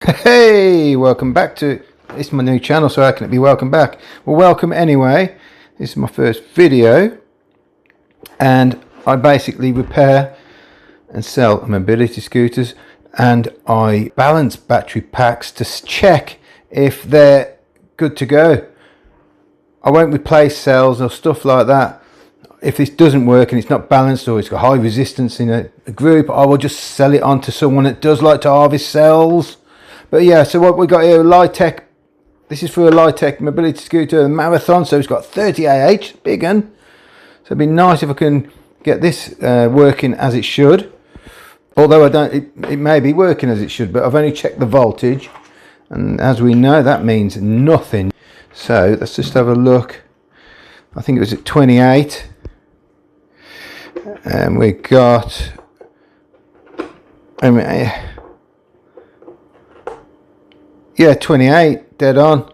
Hey, welcome back to, it's my new channel, so how can it be welcome back? Well, welcome anyway. This is my first video, and I basically repair and sell mobility scooters, and I balance battery packs to check if they're good to go. I won't replace cells or stuff like that. If this doesn't work and it's not balanced or it's got high resistance in a group, I will just sell it on to someone that does like to harvest cells. But yeah, so what we got here, Litech. This is for a Litech mobility scooter, Marathon. So it's got 30 AH, big one. So it'd be nice if I can get this working as it should. Although I don't, it may be working as it should, but I've only checked the voltage, and as we know, that means nothing. So let's just have a look. I think it was at 28, and we got. Yeah, 28, dead on.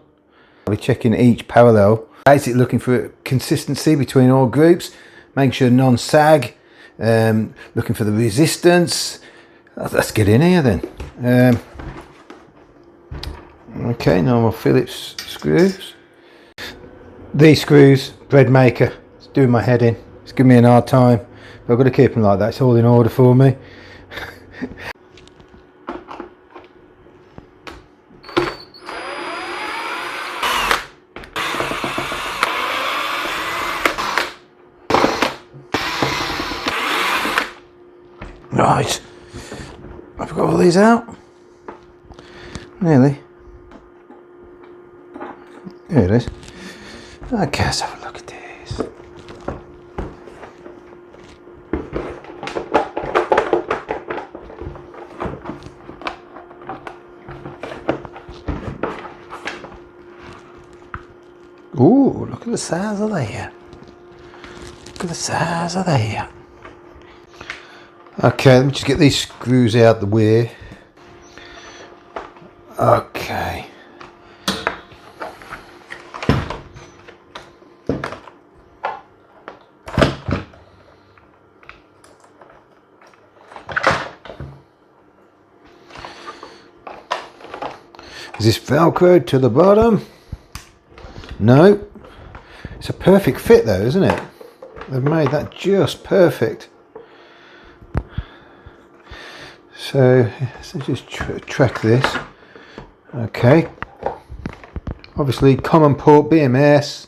I'll be checking each parallel. Basically looking for consistency between all groups, making sure non-sag, looking for the resistance. Let's get in here then. Okay, normal Phillips screws. These screws, bread maker, it's doing my head in. It's giving me an hard time, but I've got to keep them like that. It's all in order for me. Right, I've got all these out. Nearly. Here it is. Okay, let's have a look at these. Ooh, look at the size of that. Look at the size of that. Okay, let me just get these screws out the way. Okay. Is this Velcro to the bottom? No. It's a perfect fit though, isn't it? They've made that just perfect. So let's just track this. Okay, obviously common port BMS.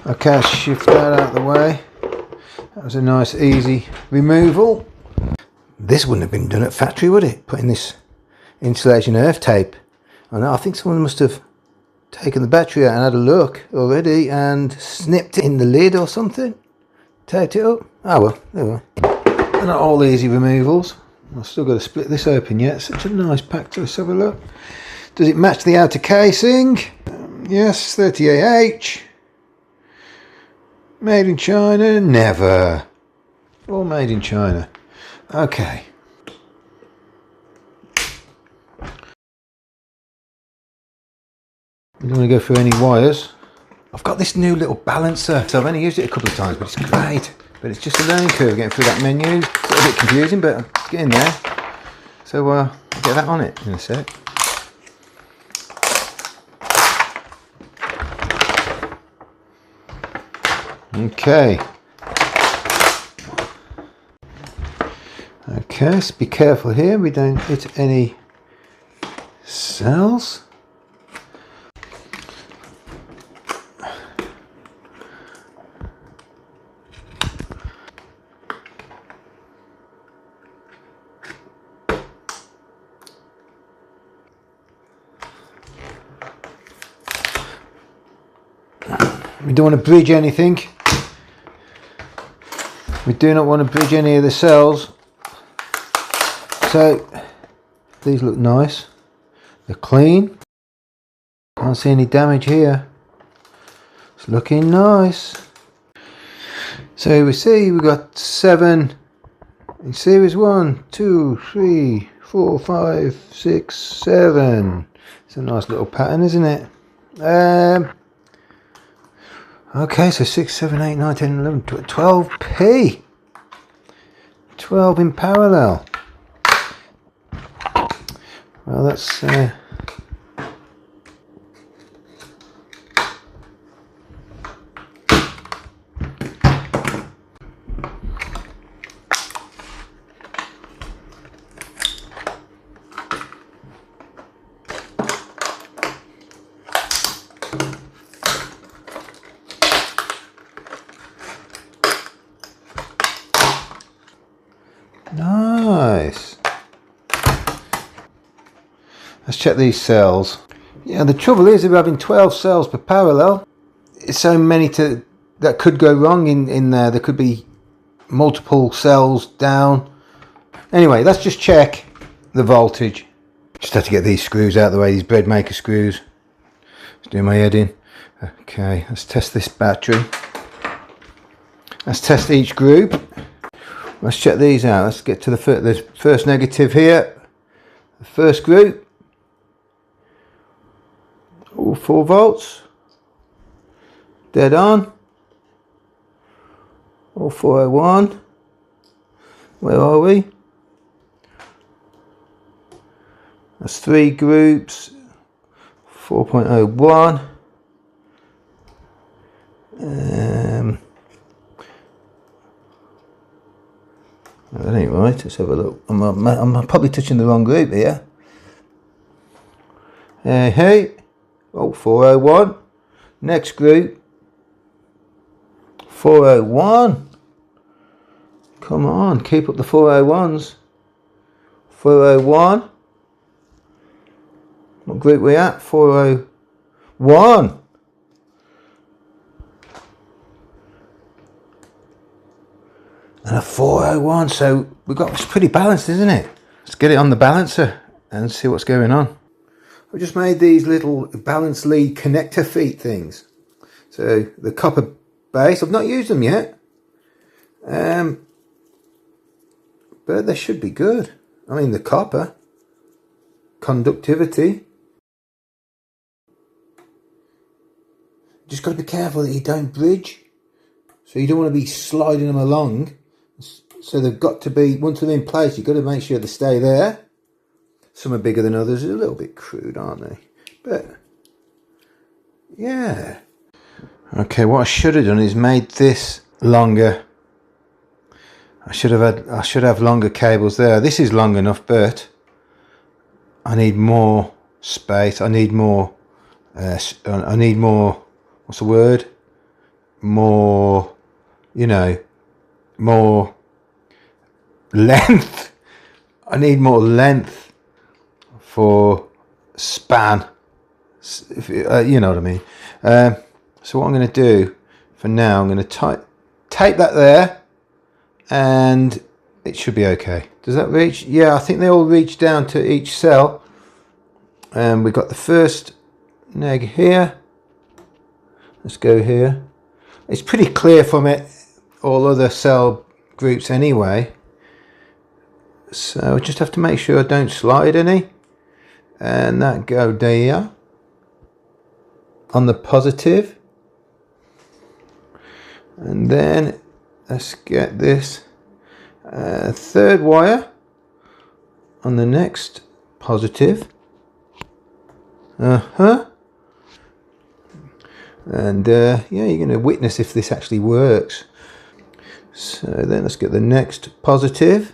Okay, I'll shift that out of the way. That was a nice easy removal. This wouldn't have been done at factory, would it? Putting this insulation earth tape. I think someone must have taken the battery out and had a look already and snipped it in the lid or something. Taped it up. Oh well, there we go. They're not all easy removals. I've still got to split this open yet. Such a nice pack. Let's have a look. Does it match the outer casing? Yes, 30AH. Made in China? Never. All made in China. Okay. We don't want to go through any wires. I've got this new little balancer. So I've only used it a couple of times, but it's great. But it's just a learning curve getting through that menu. It's a bit confusing, but I'm getting there. So I'll get that on it in a sec. Okay. Okay, let's be careful here. We don't hit any cells. We don't want to bridge anything. We do not want to bridge any of the cells. So these look nice. They're clean. Can't see any damage here. It's looking nice. So we see we've got 7 in series 1, 2, 3, 4, 5, 6, 7. It's a nice little pattern, isn't it? Okay, so 6, 7, 8, 9, 10, 11, 12p. 12 in parallel. Well, that's nice. Let's check these cells. Yeah, the trouble is, if we're having 12 cells per parallel, it's so many that could go wrong in there. There could be multiple cells down. Anyway, let's just check the voltage. Just have to get these screws out of the way, these bread maker screws. Just do my head in. Okay, let's test this battery. Let's test each group. Let's check these out. Let's get to the first negative here. The first group. All 4 volts. Dead on. All 401. Where are we? That's 3 groups. 4.01. That ain't right. Let's have a look. I'm probably touching the wrong group here. Hey. Oh, 401. Next group. 401. Come on, keep up the 401s. 401. What group we at? 401. And a 401, so it's pretty balanced, isn't it? Let's get it on the balancer and see what's going on. I've just made these little balance lead connector feet things. So the copper base, I've not used them yet. But they should be good. I mean, the copper conductivity. Just got to be careful that you don't bridge. So you don't want to be sliding them along. So they've got to be, once they're in place, you've got to make sure they stay there. Some are bigger than others. They're a little bit crude, aren't they? But yeah. Okay, what I should have done is made this longer. I should have longer cables there. This is long enough, but I need more space. I need more. What's the word? More. You know, more length. I need more length for span. You know what I mean. So what I'm going to do for now, I'm going to tape that there, and it should be okay. Does that reach? Yeah, I think they all reach down to each cell. And we've got the first neg here. Let's go here. It's pretty clear from it, all other cell groups anyway. So I just have to make sure I don't slide any. And that go there on the positive. And then let's get this third wire on the next positive. And yeah, you're going to witness if this actually works. So then let's get the next positive.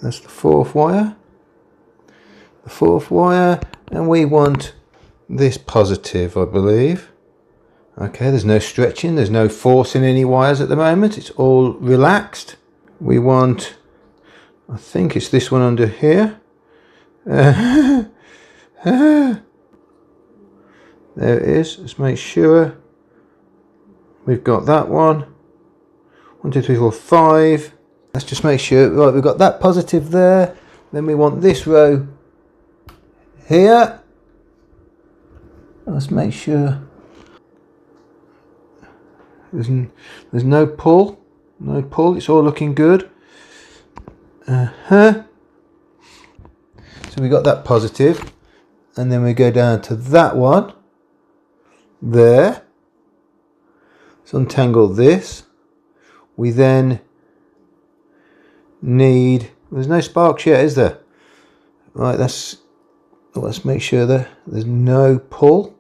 That's the fourth wire. The fourth wire, and we want this positive, I believe. Okay, there's no stretching, there's no force in any wires at the moment. It's all relaxed. We want, I think it's this one under here. There it is. Let's make sure we've got that one. 1, 2, 3, 4, 5. Let's just make sure. Right, we've got that positive there. Then we want this row here. Let's make sure there's no pull. No pull. It's all looking good. So we got that positive, and then we go down to that one there. Let's untangle this. We then need, there's no sparks yet, is there? Right, let's make sure that there's no pull.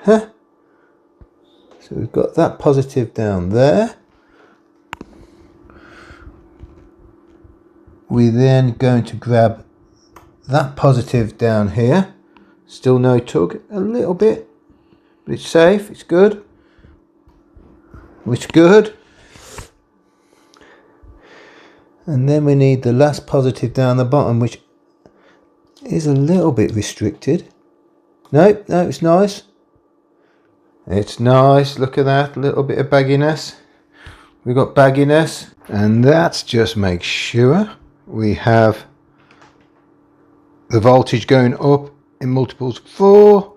So we've got that positive down there. We're then going to grab that positive down here. Still no tug, a little bit, but it's safe, it's good. It's good. And then we need the last positive down the bottom, which is a little bit restricted. No, it's nice. It's nice, look at that, a little bit of bagginess. We've got bagginess, and that's just make sure we have the voltage going up in multiples 4.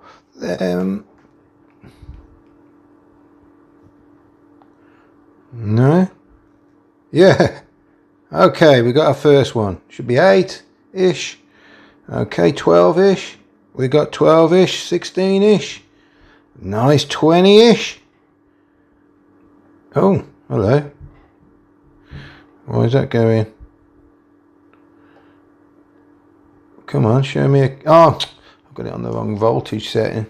No? Yeah. Okay, we got our first one. Should be 8-ish. Okay, 12-ish. We got 12-ish, 16-ish. Nice, 20-ish. Oh, hello. Why is that going? Come on, show me a... Oh, I've got it on the wrong voltage setting.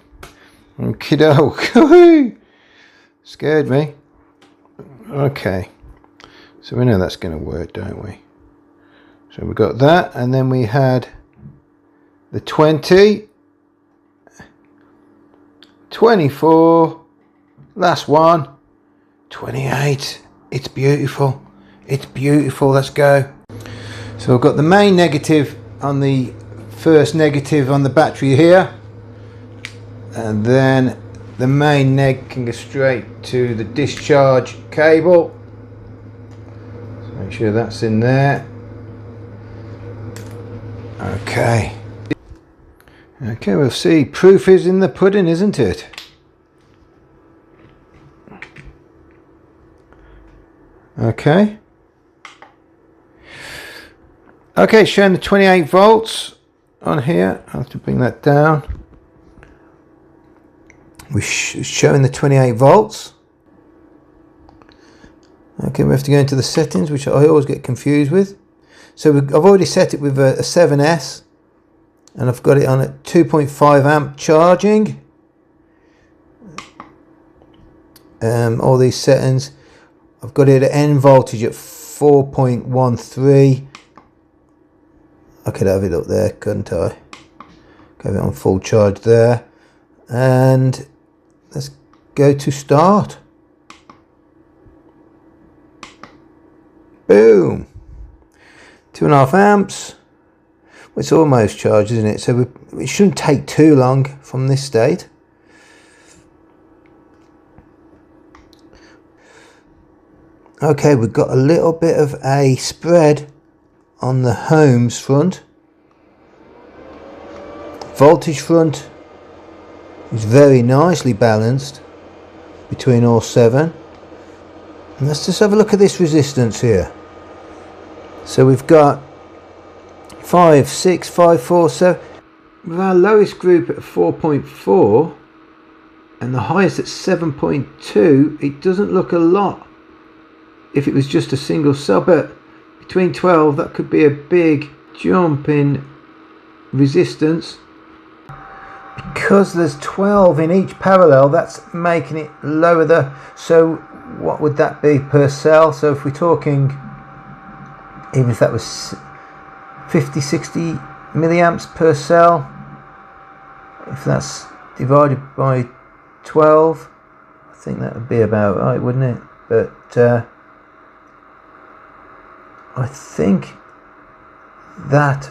Okey-doke. Scared me. Okay. So we know that's going to work, don't we? So we got that, and then we had the 20, 24, last one, 28. It's beautiful. It's beautiful. Let's go. So I've got the main negative on the first negative on the battery here, and then the main neg can go straight to the discharge cable. So make sure that's in there. Okay. Okay, we'll see. Proof is in the pudding, isn't it? Okay. Okay, showing the 28 volts on here. I'll have to bring that down. We're showing the 28 volts. Okay, we have to go into the settings, which I always get confused with. So I've already set it with a 7S, and I've got it on at 2.5 amp charging. All these settings. I've got it at end voltage at 4.13. I could have it up there, couldn't I? Have it on full charge there. And let's go to start. Boom. 2.5 amps. Well, it's almost charged, isn't it? So it shouldn't take too long from this state. Okay, we've got a little bit of a spread on the ohms front. Voltage front is very nicely balanced between all 7. And let's just have a look at this resistance here. So we've got 5, 6, 5, 4, 7. With our lowest group at 4.4 and the highest at 7.2, it doesn't look a lot if it was just a single cell, but between 12, that could be a big jump in resistance. Because there's 12 in each parallel, that's making it lower the... So what would that be per cell? So if we're talking, even if that was 50, 60 milliamps per cell, if that's divided by 12, I think that would be about right, wouldn't it? But I think that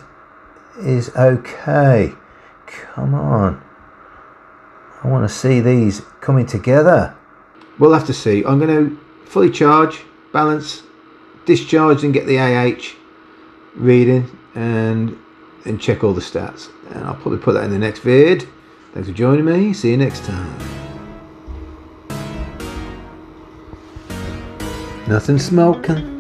is okay. Come on. I want to see these coming together. We'll have to see. I'm going to fully charge, balance, discharge and get the AH reading and check all the stats. And I'll probably put that in the next vid. Thanks for joining me. See you next time. Nothing smoking.